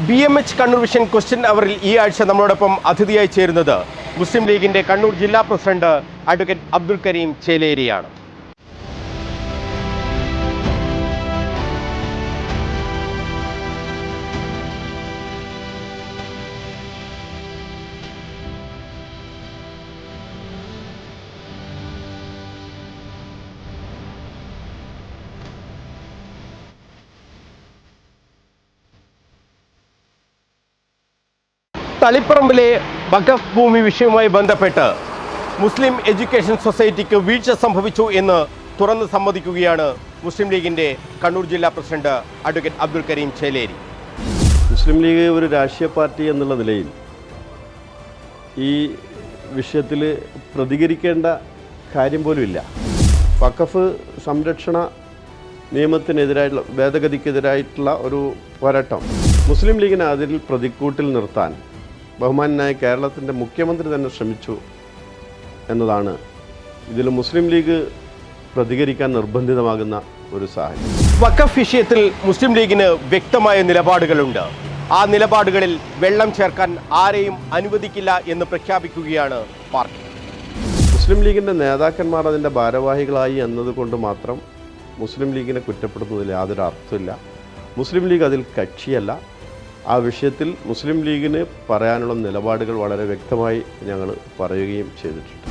BMH Kannur vision question അവറിൽ ഈ ആഴ്ച നമ്മളോടൊപ്പം അതിഥിയായി ചേരുന്നത് മുസ്ലിം ലീഗിന്റെ കണ്ണൂർ ജില്ലാ പ്രസിഡന്റ് അഡ്വക്കേറ്റ് അബ്ദുൽ കരീം ചേലേരിയാണ്. തളിപ്പറമ്പിലെ വഖഫ് ഭൂമി വിഷയവുമായി ബന്ധപ്പെട്ട് മുസ്ലിം എഡ്യൂക്കേഷൻ സൊസൈറ്റിക്ക് വീഴ്ച സംഭവിച്ചു എന്ന് തുറന്ന് സമ്മതിക്കുകയാണ് മുസ്ലിം ലീഗിൻ്റെ കണ്ണൂർ ജില്ലാ പ്രസിഡന്റ് അഡ്വക്കേറ്റ് അബ്ദുൽ കരീം ചേലേരി. മുസ്ലിം ലീഗ് ഒരു രാഷ്ട്രീയ പാർട്ടി എന്നുള്ള നിലയിൽ ഈ വിഷയത്തിൽ പ്രതികരിക്കേണ്ട കാര്യം പോലുമില്ല. വഖഫ് സംരക്ഷണ നിയമത്തിനെതിരായിട്ടുള്ള ഭേദഗതിക്കെതിരായിട്ടുള്ള ഒരു പോരാട്ടം മുസ്ലിം ലീഗിനെ അതിൽ പ്രതിക്കൂട്ടിൽ നിർത്താൻ ബഹുമാനായ കേരളത്തിൻ്റെ മുഖ്യമന്ത്രി തന്നെ ശ്രമിച്ചു എന്നതാണ് ഇതിൽ മുസ്ലിം ലീഗ് പ്രതികരിക്കാൻ നിർബന്ധിതമാകുന്ന ഒരു സാഹചര്യം. വഖഫ് വിഷയത്തിൽ മുസ്ലിം ലീഗിന് വ്യക്തമായ നിലപാടുകളുണ്ട്. ആ നിലപാടുകളിൽ വെള്ളം ചേർക്കാൻ ആരെയും അനുവദിക്കില്ല എന്ന് പ്രഖ്യാപിക്കുകയാണ് പാർട്ടി. മുസ്ലിം ലീഗിൻ്റെ നേതാക്കന്മാർ അതിൻ്റെ ഭാരവാഹികളായി എന്നതുകൊണ്ട് മാത്രം മുസ്ലിം ലീഗിനെ കുറ്റപ്പെടുത്തുന്നതിൽ യാതൊരു അർത്ഥമില്ല. മുസ്ലിം ലീഗ് അതിൽ കക്ഷിയല്ല. ആ വിഷയത്തിൽ മുസ്ലിം ലീഗിന് പറയാനുള്ള നിലപാടുകൾ വളരെ വ്യക്തമായി ഞങ്ങൾ പറയുകയും ചെയ്തിട്ടുണ്ട്.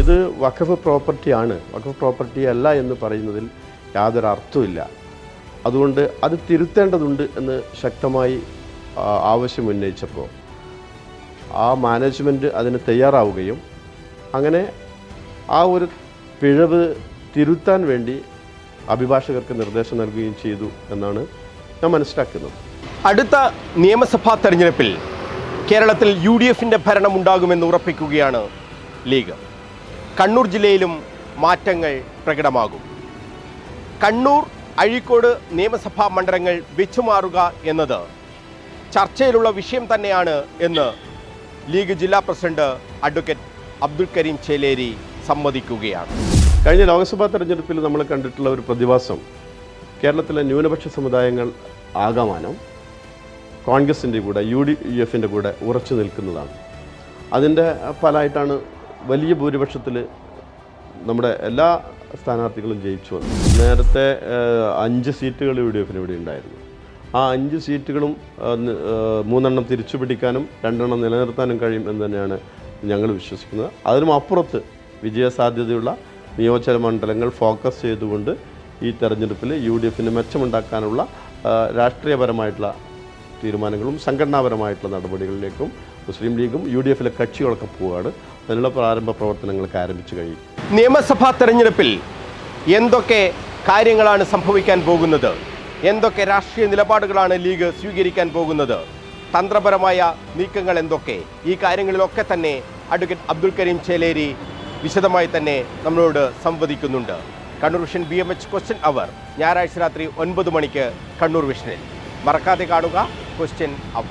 ഇത് വഖഫ് പ്രോപ്പർട്ടിയാണ്, വഖഫ് പ്രോപ്പർട്ടി അല്ല എന്ന് പറയുന്നതിൽ യാതൊരു അർത്ഥമില്ല. അതുകൊണ്ട് അത് തിരുത്തേണ്ടതുണ്ട് എന്ന് ശക്തമായി ആവശ്യം ഉന്നയിച്ചപ്പോൾ ആ മാനേജ്മെൻറ്റ് അതിന് തയ്യാറാവുകയും അങ്ങനെ ആ ഒരു പിഴവ് തിരുത്താൻ വേണ്ടി അഭിഭാഷകർക്ക് നിർദ്ദേശം നൽകുകയും ചെയ്തു എന്നാണ് ഞാൻ മനസ്സിലാക്കുന്നത്. അടുത്ത നിയമസഭാ തെരഞ്ഞെടുപ്പിൽ കേരളത്തിൽ UDFൻ്റെ ഭരണമുണ്ടാകുമെന്ന് ഉറപ്പിക്കുകയാണ് ലീഗ്. കണ്ണൂർ ജില്ലയിലും മാറ്റങ്ങൾ പ്രകടമാകും. കണ്ണൂർ, അഴീക്കോട് നിയമസഭാ മണ്ഡലങ്ങൾ വെച്ചുമാറുക എന്നത് ചർച്ചയിലുള്ള വിഷയം തന്നെയാണ് എന്ന് ലീഗ് ജില്ലാ പ്രസിഡന്റ് അഡ്വക്കേറ്റ് അബ്ദുൽ കരീം ചേലേരി സമ്മതിക്കുകയാണ്. കഴിഞ്ഞ ലോക്സഭാ തെരഞ്ഞെടുപ്പിൽ നമ്മൾ കണ്ടിട്ടുള്ള ഒരു പ്രതിഭാസം കേരളത്തിലെ ന്യൂനപക്ഷ സമുദായങ്ങൾ ആകമാനം കോൺഗ്രസിൻ്റെ കൂടെ UDFൻ്റെ കൂടെ ഉറച്ചു നിൽക്കുന്നതാണ്. അതിൻ്റെ ഫലമായിട്ടാണ് വലിയ ഭൂരിപക്ഷത്തിൽ നമ്മുടെ എല്ലാ സ്ഥാനാർത്ഥികളും ജയിച്ചു വന്നത്. നേരത്തെ 5 സീറ്റുകൾ UDFന് ഇവിടെ ഉണ്ടായിരുന്നു. ആ 5 സീറ്റുകളും 3 തിരിച്ചു പിടിക്കാനും 2 നിലനിർത്താനും കഴിയും എന്ന് തന്നെയാണ് ഞങ്ങൾ വിശ്വസിക്കുന്നത്. അതിനും അപ്പുറത്ത് വിജയസാധ്യതയുള്ള നിയോജക മണ്ഡലങ്ങൾ ഫോക്കസ് ചെയ്തുകൊണ്ട് ഈ തെരഞ്ഞെടുപ്പിൽ UDFന് മെച്ചമുണ്ടാക്കാനുള്ള രാഷ്ട്രീയപരമായിട്ടുള്ള തീരുമാനങ്ങളും സംഘടനാപരമായിട്ടുള്ള നടപടികളിലേക്കും മുസ്ലിം ലീഗും UDFലെ കക്ഷികളൊക്കെ പോവുകയാണ്. അതിനുള്ള പ്രാരംഭ പ്രവർത്തനങ്ങൾക്ക് ആരംഭിച്ചു കഴിയും. നിയമസഭാ തെരഞ്ഞെടുപ്പിൽ എന്തൊക്കെ കാര്യങ്ങളാണ് സംഭവിക്കാൻ പോകുന്നത്, എന്തൊക്കെ രാഷ്ട്രീയ നിലപാടുകളാണ് ലീഗ് സ്വീകരിക്കാൻ പോകുന്നത്, തന്ത്രപരമായ നീക്കങ്ങൾ എന്തൊക്കെ, ഈ കാര്യങ്ങളിലൊക്കെ തന്നെ അഡ്വക്കേറ്റ് അബ്ദുൽ കരീം ചേലേരി വിശദമായി തന്നെ നമ്മളോട് സംവദിക്കുന്നുണ്ട്. കണ്ണൂർ വിഷൻ BMH ക്വസ്റ്റ്യൻ അവർ ഞായറാഴ്ച രാത്രി 9 മണിക്ക് കണ്ണൂർ വിഷനിൽ. മറക്കാതെ കാണുക ക്വസ്റ്റ്യൻ അവർ.